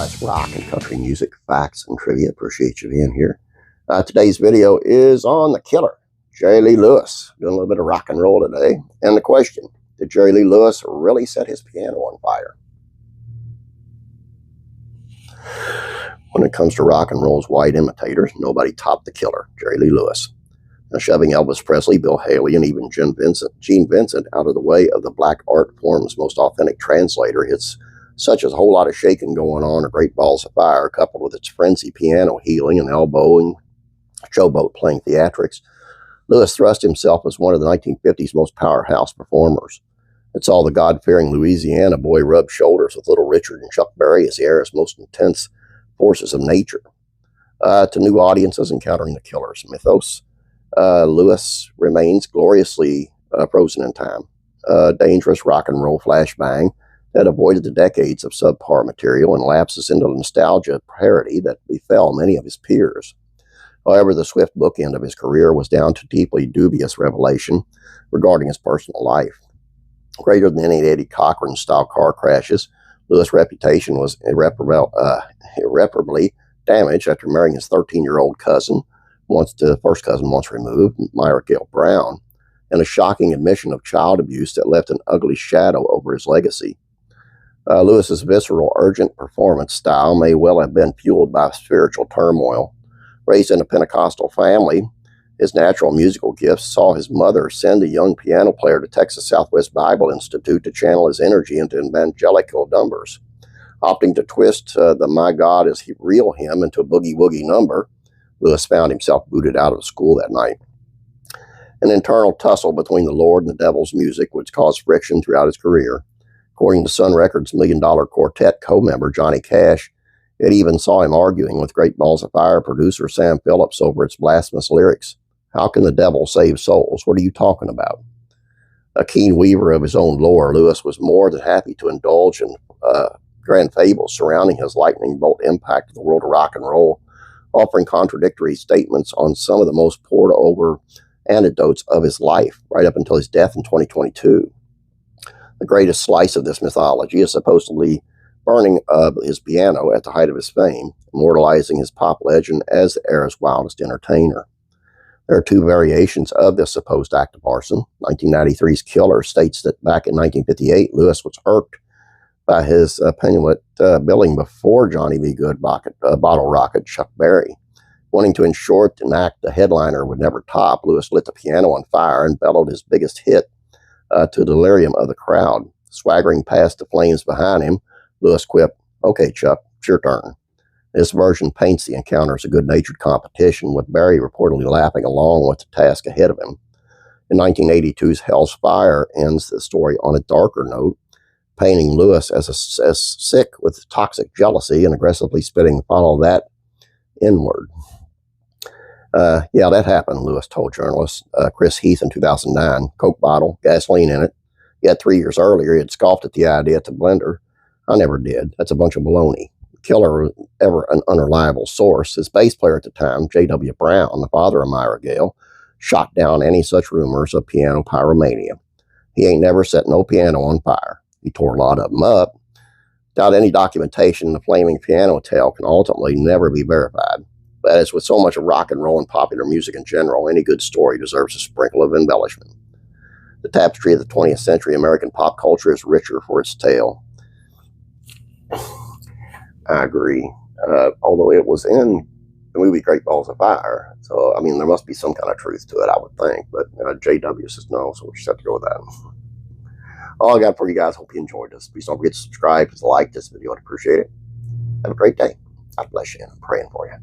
classic rock and country music, facts and trivia. Appreciate you being here. Today's video is on the killer, Jerry Lee Lewis. Doing a little bit of rock and roll today. And the question, did Jerry Lee Lewis really set his piano on fire? When it comes to rock and roll's white imitators, nobody topped the killer, Jerry Lee Lewis. Now, shoving Elvis Presley, Bill Haley, and even Gene Vincent out of the way of the black art form's most authentic translator, hits such as a whole lot of shaking going on, or Great Balls of Fire, coupled with its frenzy piano healing and elbowing, showboat playing theatrics. Lewis thrust himself as one of the 1950s most powerhouse performers. It's all the God-fearing Louisiana boy rubbed shoulders with Little Richard and Chuck Berry as the era's most intense forces of nature. To new audiences encountering the killer's mythos, Lewis remains gloriously frozen in time. Dangerous rock and roll flashbang that avoided the decades of subpar material and lapses into the nostalgia parody that befell many of his peers. However, the swift bookend of his career was down to deeply dubious revelation regarding his personal life. Greater than any Eddie Cochran-style car crashes, Lewis' reputation was irreparably damaged after marrying his 13-year-old cousin, first cousin once removed, Myra Gale Brown, and a shocking admission of child abuse that left an ugly shadow over his legacy. Lewis's visceral, urgent performance style may well have been fueled by spiritual turmoil. Raised in a Pentecostal family, his natural musical gifts saw his mother send a young piano player to Texas Southwest Bible Institute to channel his energy into evangelical numbers. Opting to twist the My God Is Real hymn into a boogie-woogie number, Lewis found himself booted out of school that night. An internal tussle between the Lord and the devil's music, which caused friction throughout his career. According to Sun Records' $1 Million Quartet co-member Johnny Cash, it even saw him arguing with Great Balls of Fire producer Sam Phillips over its blasphemous lyrics. How can the devil save souls? What are you talking about? A keen weaver of his own lore, Lewis was more than happy to indulge in grand fables surrounding his lightning bolt impact of the world of rock and roll, offering contradictory statements on some of the most pored-over anecdotes of his life, right up until his death in 2022. The greatest slice of this mythology is supposedly burning his piano at the height of his fame, immortalizing his pop legend as the era's wildest entertainer. There are two variations of this supposed act of arson. 1993's Killer states that back in 1958, Lewis was irked by his penulant billing before Johnny B. Good bottle rocket Chuck Berry. Wanting to ensure an act the headliner would never top, Lewis lit the piano on fire and bellowed his biggest hit to the delirium of the crowd. Swaggering past the flames behind him, Lewis quipped, "Okay, Chuck, it's your turn." This version paints the encounter as a good-natured competition, with Berry reportedly laughing along with the task ahead of him. In 1982's Hell's Fire ends the story on a darker note, painting Lewis as sick with toxic jealousy and aggressively spitting "follow that" inward. Yeah, that happened, Lewis told journalist Chris Heath in 2009. Coke bottle, gasoline in it. Yet 3 years earlier, he had scoffed at the idea at the blender. "I never did. That's a bunch of baloney." Killer was ever an unreliable source. His bass player at the time, J.W. Brown, the father of Myra Gale, shot down any such rumors of piano pyromania. He ain't never set no piano on fire. He tore a lot of them up. Without any documentation, the flaming piano tale can ultimately never be verified. But as with so much of rock and roll and popular music in general, any good story deserves a sprinkle of embellishment. The tapestry of the 20th century American pop culture is richer for its tale. I agree. Although it was in the movie Great Balls of Fire. So, I mean, there must be some kind of truth to it, I would think. But JW says no, so we just have to go with that. All I got for you guys. Hope you enjoyed this. Please don't forget to subscribe, like this video. I'd appreciate it. Have a great day. God bless you, and I'm praying for you.